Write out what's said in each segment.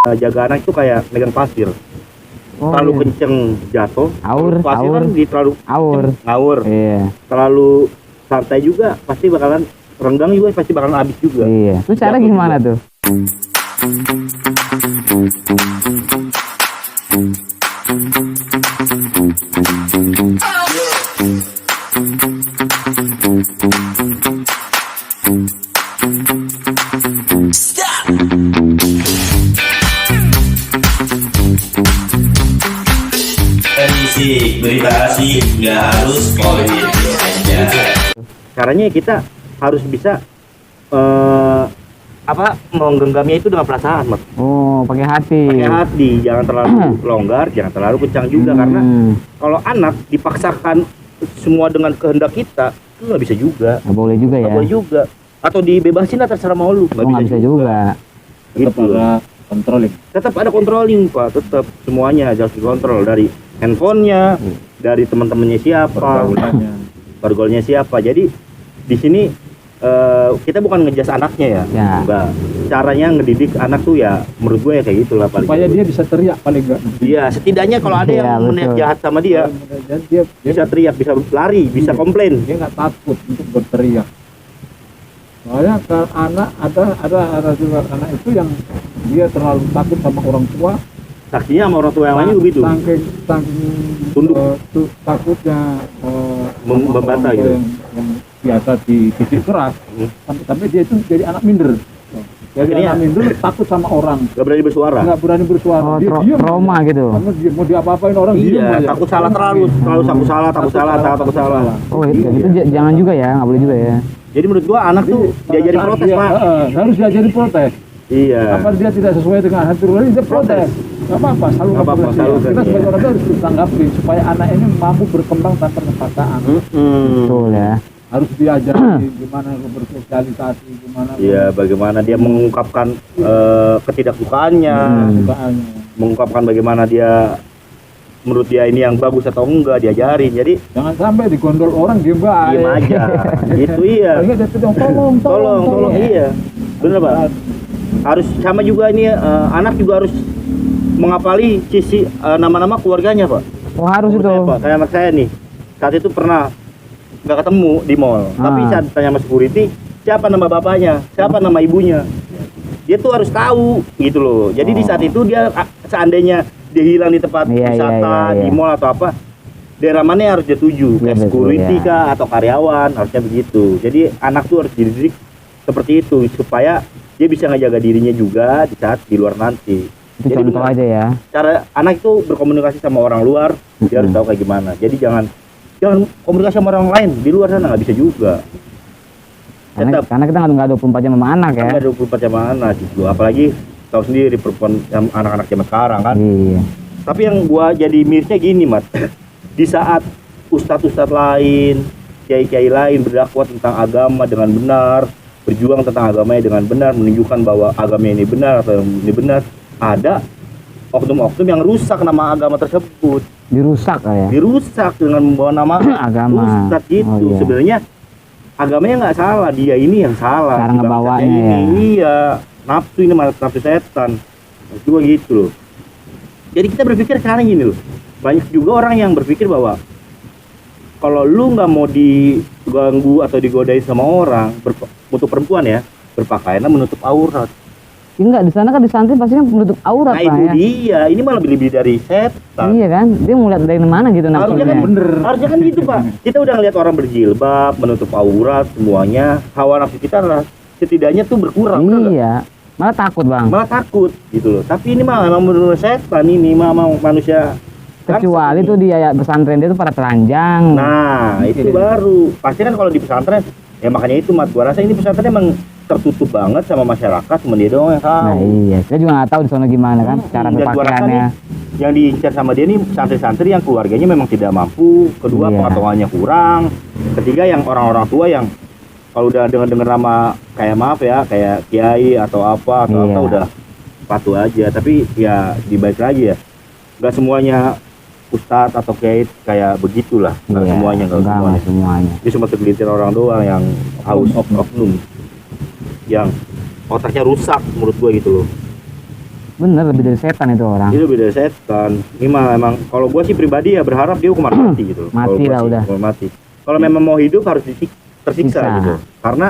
jaga anak itu kayak megang pasir. Terlalu kenceng jatuh. Pasir kan terlalu ngawur. Iya. Terlalu santai juga pasti bakalan renggang juga, pasti bakalan habis juga. Iya. Itu cara gimana tuh? Beritasi nggak harus politik aja. Caranya kita harus bisa menggenggamnya itu dengan perasaan, Mas. Oh, pakai hati. Pakai hati, jangan terlalu longgar, jangan terlalu kencang juga karena kalau anak dipaksakan semua dengan kehendak kita, itu nggak bisa juga. Nggak boleh juga ya. Nggak boleh juga. Atau dibebasin lah terserah mau lu. Nggak bisa juga. Gitu. Controlling. Tetap ada controlling, Pak. Tetap semuanya harus dikontrol dari handphonenya, dari teman-temannya siapa, pergolanya siapa. Jadi di sini kita bukan ngejas anaknya ya. Enggak. Caranya ngedidik anak tuh ya menurut gue ya kayak gitulah paling. Supaya dia bisa teriak paling enggak. Iya, setidaknya kalau ada yang meniat jahat sama dia bisa teriak, bisa lari, bisa komplain. Dia nggak takut untuk berteriak. Soalnya anak ada juga anak itu yang dia terlalu takut sama orang tua. Saksinya sama orang tua yang lainnya begitu. Saking tunduk, takutnya membantah gitu. Yang biasa dididik keras, tapi dia itu jadi anak minder. Jadi anak minder takut sama orang. Gak berani bersuara. Gak berani bersuara. Oh, dia diam. Trauma gitu. Mau diapa-apain orang diem aja. Takut salah terlalu takut salah. Oh itu jangan juga ya, nggak boleh juga ya. Jadi menurut gua anak tuh diajarin protes, Pak. Harus diajarin protes. Iya. Apa dia tidak sesuai dengan hati nurani, dia protes. Gak apa-apa, selalu kita sebagai orang tua harus ditanggapi supaya anak ini mampu berkembang tanpa kepaksaan. Betul ya. Harus diajari gimana bersosialisasi, gimana. Iya, bagaimana dia mengungkapkan ketidaksukaannya, mengungkapkan bagaimana dia menurut dia ini yang bagus atau enggak, diajarin. Jadi jangan sampai digondol orang diem aja. Gitu iya. Tolong iya. Bener, Pak. Harus sama juga ini anak juga harus menghafali sisi nama-nama keluarganya, Pak. Oh, harus itu. Pak, kayak anak saya nih. Saat itu pernah nggak ketemu di mall, tapi saat tanya sama security, siapa nama bapaknya, siapa nama ibunya. Dia tuh harus tahu gitu loh. Jadi di saat itu dia seandainya dia hilang di tempat wisata, di mall atau apa, daerah mana harus dia tuju, kayak security kah atau karyawan, harusnya begitu. Jadi anak tuh harus dididik seperti itu supaya dia bisa ngejaga dirinya juga di saat di luar nanti. Itu jadi contoh aja ya. Cara anak itu berkomunikasi sama orang luar, dia harus tahu kayak gimana. Jadi jangan komunikasi sama orang lain di luar sana, nggak bisa juga. Karena kita nggak 24 jam sama anak ya. Nggak 24 jam sama anak gitu. Apalagi tahu sendiri perempuan anak-anak zaman sekarang kan. Iya. Tapi yang gua jadi mirisnya gini, Mat. Di saat ustadz-ustadz lain, kiai-kiai lain berdakwah tentang agama dengan benar, berjuang tentang agamanya dengan benar, menunjukkan bahwa agama ini benar atau ini benar, ada oknum-oknum yang rusak nama agama tersebut. Dirusak ya? Dirusak dengan membawa nama agama. Ustadz gitu. Sebenarnya agamanya nggak salah, dia ini yang salah. Cara ngebawanya ya. Iya, nafsu ini malah nafsu setan. Juga gitu loh. Jadi kita berpikir sekarang gini loh. Banyak juga orang yang berpikir bahwa kalau lu nggak mau diganggu atau digodain sama orang, untuk perempuan ya, berpakaianlah menutup aurat. Enggak, di sana kan di santri pasti kan menutup aurat. Nah itu ya. Dia, ini malah lebih dari setan. Iya kan, dia ngeliat dari mana gitu nafsunya. Harusnya kan bener, harusnya kan gitu Pak. Kita udah ngeliat orang berjilbab, menutup aurat semuanya, hawa nafsu kita lah setidaknya tuh berkurang. Iya, malah takut Bang. Malah takut gitu loh. Tapi ini malah menurut setan, ini mau manusia. Kecuali tuh dia pesantren dia tuh para telanjang. Nah itu baru. Pasti kan kalau di pesantren, ya makanya itu Mat, gua rasa ini pesantren emang tertutup banget sama masyarakat, cuma dia doang yang tahu. Nah iya, saya juga nggak tahu di sana gimana kan cara berpakaiannya. Yang diincar sama dia nih santri-santri yang keluarganya memang tidak mampu, kedua pengetahuannya kurang, ketiga yang orang-orang tua yang kalau udah dengar nama kayak maaf ya, kayak kiai atau apa udah patuh aja. Tapi ya dibalik lagi ya, nggak semuanya ustadz atau kiai kayak begitulah, nggak semuanya, nggak semuanya. Ini cuma segelintir orang doang yang haus oknum, yang otaknya rusak menurut gue gitu loh. Bener, lebih dari setan itu orang. Itu beda setan. Ini mah emang kalau gua sih pribadi ya berharap dia hukuman mati gitu. Mati Kalau gua lah sih, udah. hukuman mati. Kalau memang mau hidup harus tersiksa Siksa. gitu. Karena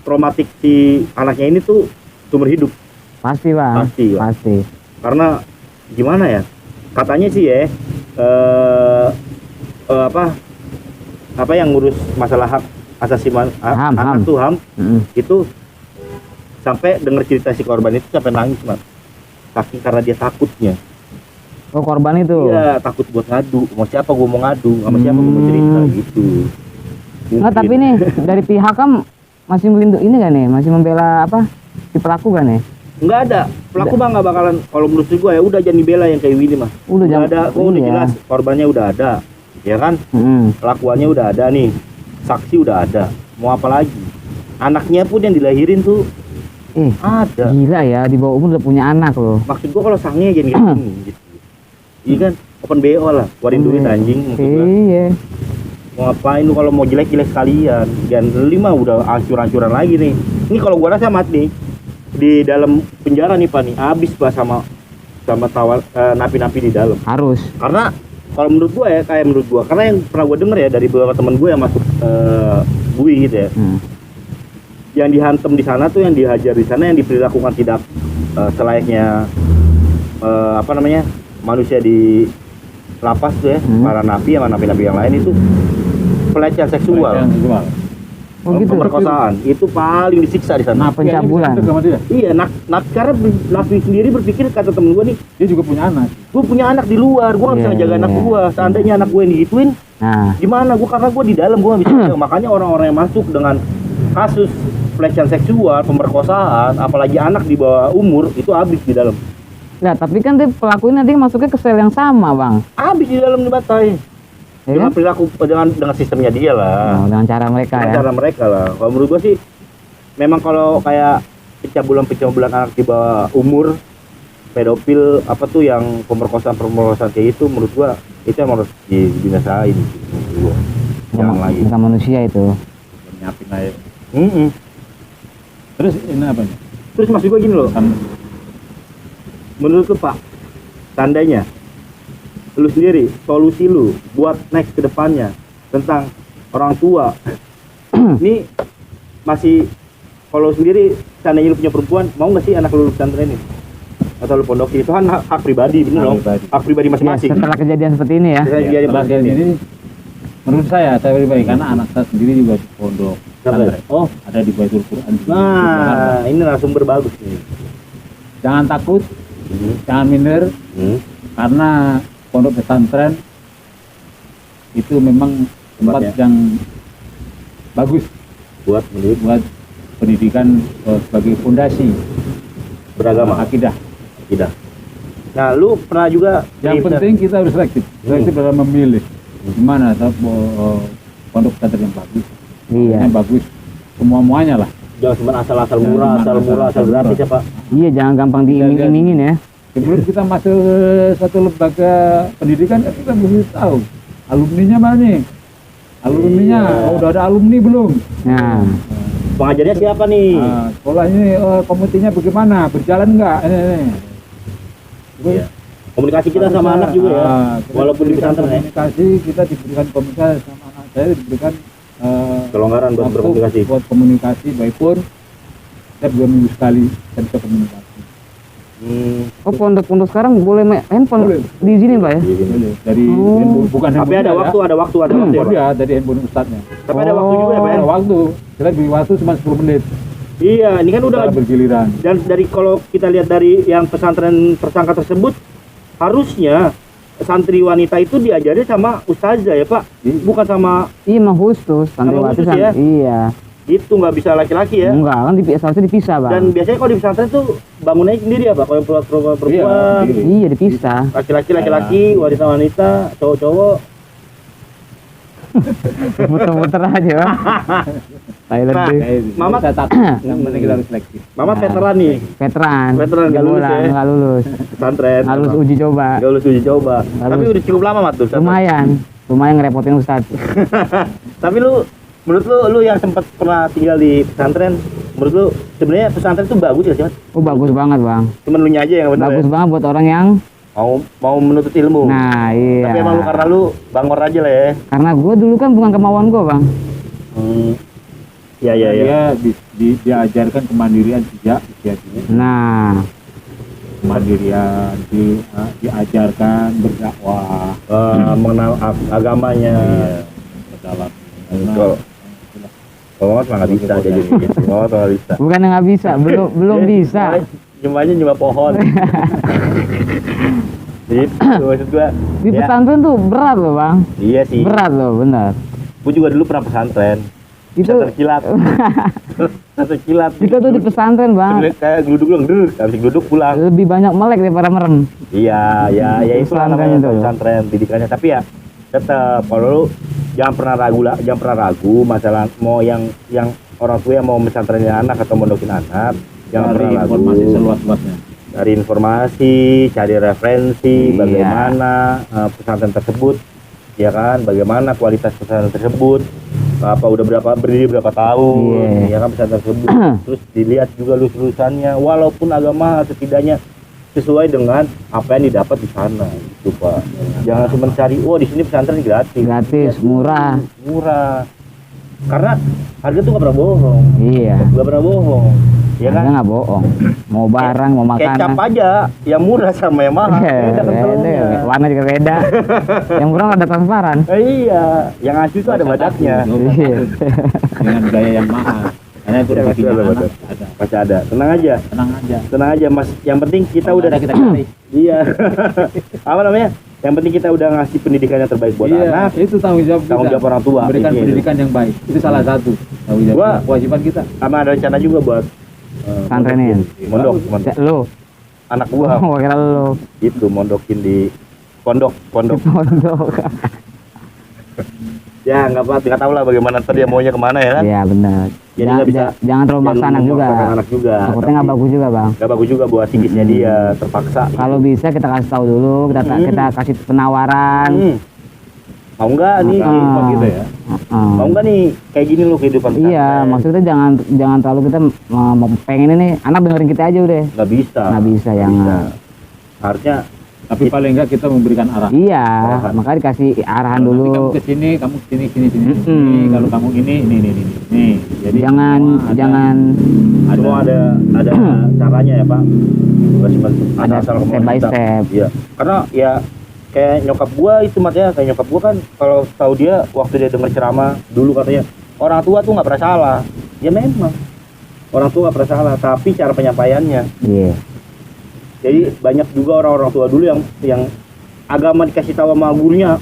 traumatik si anaknya ini tuh seumur hidup. Pasti bang. Pasti, Bang. Pasti. Karena gimana ya? Katanya sih ya apa yang ngurus masalah hak asasi HAM. anak tuh HAM Mm-mm. itu sampai denger cerita si korban itu sampai nangis, Mat. Saking karena dia takutnya. Oh korban itu. Iya, takut buat ngadu. Mau siapa gua mau ngadu, sama siapa gua mau cerita gitu. Nggak, tapi nih dari pihak kan masih melindungi ini kan nih, masih membela apa si pelaku kan nih. Enggak ada. Pelaku mah nggak bakalan, kalau menurut gua ya udah jangan dibela yang kayak Willy mah. Udah Udah jangan- ada, udah iya. jelas korbannya udah ada. Ya kan? Pelakuannya udah ada nih. Saksi udah ada. Mau apa lagi? Anaknya pun yang dilahirin tuh ada. Gila ya, di bawah umur udah punya anak loh. Maksud gua kalau sangnya jangan kayak gini gitu. Iya kan? Open BO lah. Keluarin duit anjing maksud gua. Iya. Mau ngapain lu kalau mau jelek-jelek sekalian? Jangan lima udah hancur-hancuran lagi nih. Ini kalau gua rasa Mat nih di dalam penjara nih Pak nih habis Pak sama napi-napi di dalam. Harus. Karena kalau menurut gua ya, kayak menurut gua, karena yang pernah gua denger ya dari beberapa teman gua yang masuk bui gitu ya, yang dihantam di sana tuh, yang dihajar di sana, yang diperlakukan tidak selayaknya manusia di lapas tuh ya, para napi sama napi-napi yang lain itu pelecehan seksual, Oh gitu. pemerkosaan itu paling disiksa di sana. Pencabulan. Iya, karena napi sendiri berpikir, kata temen gua nih, Dia juga punya anak. gue punya anak di luar, gue nggak bisa Iya, ngejaga anak iya. gue. Seandainya anak gue yang digituin, Nah, gimana gue? Karena gue di dalam, gue nggak bisa jaga. Makanya orang-orang yang masuk dengan kasus pelecehan seksual, pemerkosaan, apalagi anak di bawah umur, itu habis di dalam. nah tapi kan dia pelaku ini nanti masuknya ke sel yang sama bang. Habis di dalam di Batai. Ya Dengan kan? perilaku, dengan sistemnya dia lah. Oh, dengan cara mereka Dengan ya. cara mereka lah. Kalau menurut gue sih, memang kalau kayak pencabulan anak di bawah umur, pedofil apa tuh yang pemerkosaan kayak itu, menurut gua itu yang harus dibinasain. Menurut gua. Jangan lagi. Bukan manusia itu. Nyiapin aja. Terus Terus ini apa nih? terus maksud gua gini loh, Kan menurut lu Pak, tandanya lu sendiri, solusi lu buat next ke depannya tentang orang tua ini masih, kalau sendiri seandainya lu punya perempuan, mau nggak sih anak lu pesantren ini atau lu pondokin? Itu kan hak pribadi, bener Hak dong, pribadi. hak pribadi Ya, masing-masing. setelah kejadian seperti ini ya. Setelah kejadian setelah seperti ini, menurut saya pribadi, karena anak saya sendiri juga di pondok pesantren. Oh, Ada di Baitul Quran. di Jakarta. nah ini narasumber bagus nih. Jangan takut, jangan minder, karena pondok pesantren itu memang tempat Tempatnya. yang bagus Buat menurut buat pendidikan sebagai fondasi beragama, akidah. tidak. Nah, lu pernah juga Yang penting kita harus selektif dalam memilih gimana pondok pesantren yang bagus, Iya. yang bagus semua-muanya lah. jangan cuma asal-asal Jangan murah, cuma asal asal gratis ya Pak. Iya, jangan gampang diiming-imingin ya. Sebelum kita masuk ke satu lembaga pendidikan, kan kita mesti tahu alumninya mana nih, alumninya Iya. udah ada alumni belum? Nah, Pengajarnya siapa nih? Sekolah ini komitinya bagaimana, berjalan nggak? Terus, Iya. Komunikasi kita sama anak juga ya. kita Walaupun di diberikan pesantren ya. komunikasi, kita diberikan komunikasi sama anak saya, diberikan Kelonggaran buat waktu berkomunikasi. buat komunikasi, baik pun saya 2 minggu sekali saya bisa komunikasi. oh pondok-pondok sekarang boleh main handphone Boleh. di sini pak ya? Boleh. Dari Oh. handphone, bukan Tapi handphone ada saya, waktu, ada waktu ya, Pak? ya, dari handphone ustadznya. Tapi ada waktu juga ya Pak? ya? Ada waktu, kita beri waktu cuma 10 menit. Iya, ini kan udah, Secara bergiliran. dan dari kalau kita lihat dari yang pesantren tersangka tersebut, harusnya santri wanita itu diajari sama ustazah ya Pak, bukan sama Iya, mah khusus santriwati khusus ya? Iya. itu, nggak bisa laki-laki ya. Enggak, kan seharusnya dipisah bang. Dan biasanya kalau di pesantren tuh bangunannya sendiri ya Pak, kalau perempuan, sendiri. Iya, dipisah. laki-laki, wanita, cowok-cowok. Muter-muter aja bang. Thailand Nah, deh. Mama- saya takut. Yang penting kita harus selektif. Mama Nah. veteran nih, Veteran. Veteran, nggak lulus ya? Nggak lulus. pesantren. Nggak lulus uji coba. Nggak lulus uji coba. Nggak Tapi lulus. udah cukup lama Mat tuh. pesantren. Lumayan ngerepotin Ustadz. Tapi menurut lu yang sempat pernah tinggal di pesantren, menurut lu sebenarnya pesantren itu bagus ya sih Mat? Oh bagus banget bang. Cuman lu nya aja yang bener Bagus ya? banget buat orang yang mau menuntut ilmu. nah iya. Tapi emang lu karena lu bangor aja lah ya. Karena gue dulu kan bukan kemauan gue bang. Iya iya iya. Dia diajarkan kemandirian sejak usia dini. Nah Kemandirian, diajarkan berdakwah. Mengenal agamanya. Iya, berdalam. Kalau nggak nggak bisa jadi gitu. Oh nggak bisa. bukan yang nggak bisa, belum bisa. Nyumbanya nyumba pohon. Gitu maksud gua. Di Ya, pesantren tuh berat loh bang. iya sih. Berat loh bener. Gua juga dulu pernah pesantren. Itu Pesantren kilat. Pesantren kilat. kita tuh di pesantren bang Kayak geluduk dong, habis geluduk pulang. lebih banyak melek daripada merem. Iya, ya itu Pesantren namanya itu. pesantren didikannya. Tapi ya tetap kalau lu jangan pernah ragu lah, jangan pernah ragu masalah mau yang orang tua yang mau pesantrenin anak atau mondokin anak, jangan Cari pernah ragu. informasi seluas-luasnya. Cari informasi, cari referensi Iya. bagaimana pesantren tersebut, ya kan? Bagaimana kualitas pesantren tersebut, apa udah berdiri berapa tahun, Iya. ya kan pesantren tersebut. Terus dilihat juga lulusannya, walaupun agama atau tidaknya sesuai dengan apa yang didapat di sana, gitu Pak. Jangan cuma cari, oh di sini pesantren gratis, Gratis, murah. murah. Karena harga tuh nggak pernah bohong, Iya. nggak pernah bohong, ya kan? Harga nggak bohong. Mau barang, mau Kecap makanan. aja yang murah sama yang mahal beda kentalnya. Warna juga beda. Yang kurang ada transparan. Iya, yang asli itu ada bajaknya. Iya. Dengan gaya yang mahal. Karena itu Iya, rezekinya betul, anak betul. ada. Masih ada. Tenang aja, Tenang aja. Mas. Yang penting kita Kalau udah ada kita cari. Iya. Apa namanya? Yang penting kita udah ngasih pendidikan yang terbaik buat Iya, anak. itu tanggung jawab kita. Tanggung jawab orang tua. Berikan Iya, pendidikan yang baik. Itu salah satu tanggung jawab Gua- kewajiban kita. Sama ada rencana juga buat Pesantrenin. mondok, Lu. anak gua Oh, kira lu. itu mondokin di pondok. Pondok. Ya nggak apa, nggak tahu lah bagaimana ntar dia maunya kemana ya kan. Iya benar. Jadi nggak bisa Jangan terlalu maksa anak juga. Anak juga. Takutnya nggak bagus juga bang. Nggak bagus juga buat psikisnya dia terpaksa. Kalau bisa kita kasih tahu dulu, kita kasih penawaran. Mau nggak nih? Ah. Gitu ya. Mau nggak nih kayak gini lo kehidupan Iya, pesantren? maksudnya jangan terlalu kita pengen ini anak dengerin kita aja udah. Nggak bisa. Nggak bisa, Nggak jangan. Harusnya Tapi paling enggak kita memberikan arah. Iya, Arahan. makanya dikasih arahan Kalau nanti dulu. kamu ke sini, kamu ke sini, sini. Mm-mm. Kalau kamu ini. Nih. Jadi Jangan semua ada- jangan semua ada caranya ya Pak. Nggak cuma Ada asal kamu step by minta. step. Iya. Karena ya kayak nyokap gua itu matanya kayak nyokap gua kan kalau tahu dia waktu dia denger ceramah dulu katanya orang tua tuh nggak pernah salah. Ya memang orang tua nggak pernah salah, tapi cara penyampaiannya. iya. Jadi banyak juga orang-orang tua dulu yang agama dikasih tahu sama gurunya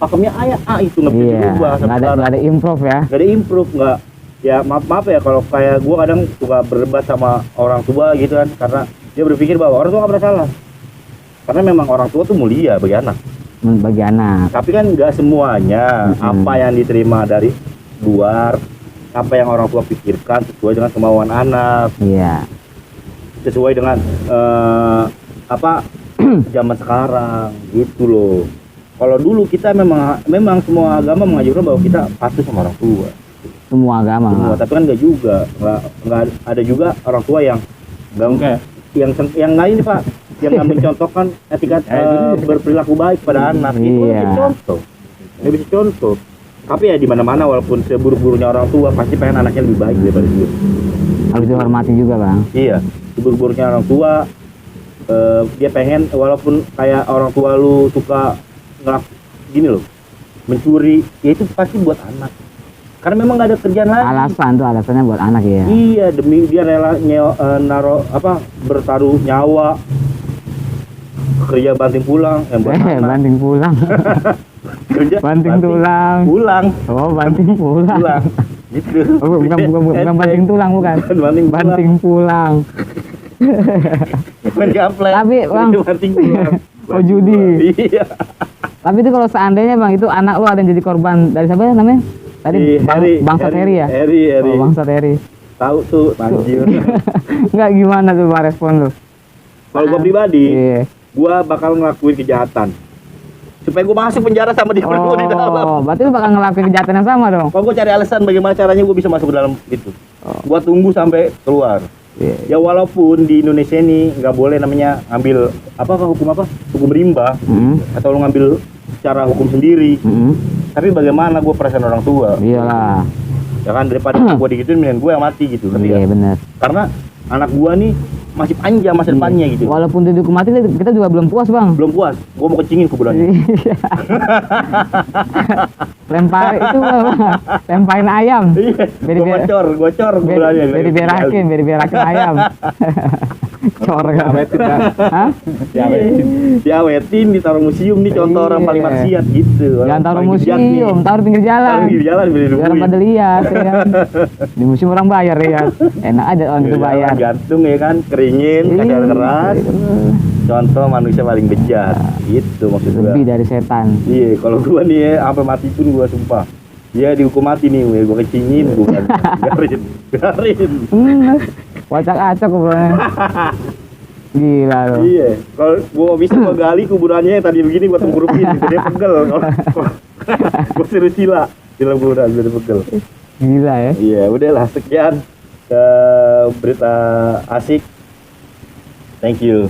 pakemnya itu nggak bisa Iya, dirubah sampai sekarang. nggak ada improve ya. Nggak ada improve, nggak ya maaf ya kalau kayak gua kadang suka berdebat sama orang tua gitu kan, karena dia berpikir bahwa orang tua nggak pernah salah, karena memang orang tua tuh mulia bagi anak, Bagi anak. tapi kan nggak semuanya apa yang diterima dari luar, apa yang orang tua pikirkan sesuai dengan kemauan anak, Iya. sesuai dengan zaman sekarang gitu loh. Kalau dulu kita memang semua agama mengajarkan bahwa kita patuh sama orang tua Semua agama. semua, tapi kan nggak juga, nggak ada juga orang tua yang nggak Oke. yang lain nih Pak, yang nggak mencontohkan etika berperilaku baik pada anak. Itu Iya. bisa contoh, nggak bisa contoh. Tapi ya di mana-mana walaupun seburuk-buruknya orang tua pasti pengen anaknya lebih baik daripada dia. Harus dihormati juga bang. Iya, seburuk-buruknya orang tua, dia pengen walaupun kayak orang tua lu suka gini loh, mencuri, ya itu pasti buat anak. Karena memang nggak ada kerjaan lain. Alasan tuh alasannya buat anak ya. Iya, demi dia rela bertaruh nyawa, kerja banting pulang, yang buat anak. Banting pulang. Kerja Banting tulang. pulang, Oh, banting pulang. pulang, gitu. Oh, bukan banting tulang bukan. Banting pulang. Banting pulang. Main gaplek. Tapi, Bang. Banting pulang. Oh, judi. Iya. Tapi itu kalau seandainya bang itu anak lu ada yang jadi korban dari siapa namanya? Tadi bangsa Terry ya? Harry. Oh, bangsa Terry. Tahu tuh, anjir. Enggak gimana tuh bang respon lu? Kalau gua pribadi, Iya. gua bakal ngelakuin kejahatan supaya gue masuk penjara sama dia berdua di dalam. Oh, berarti lu bakal ngelakuin kejahatan yang sama dong. Kalau gue cari alasan bagaimana caranya gue bisa masuk ke dalam itu. Gue tunggu sampai keluar. Iya. Ya walaupun di Indonesia ini nggak boleh namanya ngambil hukum rimba atau lu ngambil cara hukum sendiri. Tapi bagaimana gue perasaan orang tua? Iyalah. Ya kan daripada gue digituin mending gue yang mati gitu. Ngerti Iya nggak? benar. Karena anak gue nih masih panjang masa depannya gitu. Walaupun dihukum mati kita juga belum puas, Bang. Belum puas, gue mau kencingin kuburannya. Iya. Lempar itu Bang. Lemparin ayam. Iya, gue cor kuburannya. Biar berakin ayam. Cor kan. Awetin dah. Hah? Diawetin, ditaruh museum nih contoh orang paling Iya. maksiat gitu. Orang Jangan taruh paling bejat nih. museum, taruh pinggir jalan. Taruh di jalan beli Biar pada lihat ya kan. Di museum orang bayar ya. Enak aja orang itu bayar. Gantung ya kan, keringin, kasih air keras. Contoh manusia paling bejat. Gitu maksud gua. Lebih dari setan. Iya, kalau gua nih ya, sampai mati pun gua sumpah. Dia dihukum mati nih, gua kecingin bukan. Garin. Wacak-acak kuburannya. Gila loh. Iya, kalau gua bisa gua gali kuburannya yang tadi begini gua tengkurupin, dia pegel. Gua suruh sila dalam kuburan biar pegel. Gila ya. Iya, udahlah sekian berita asik. Thank you.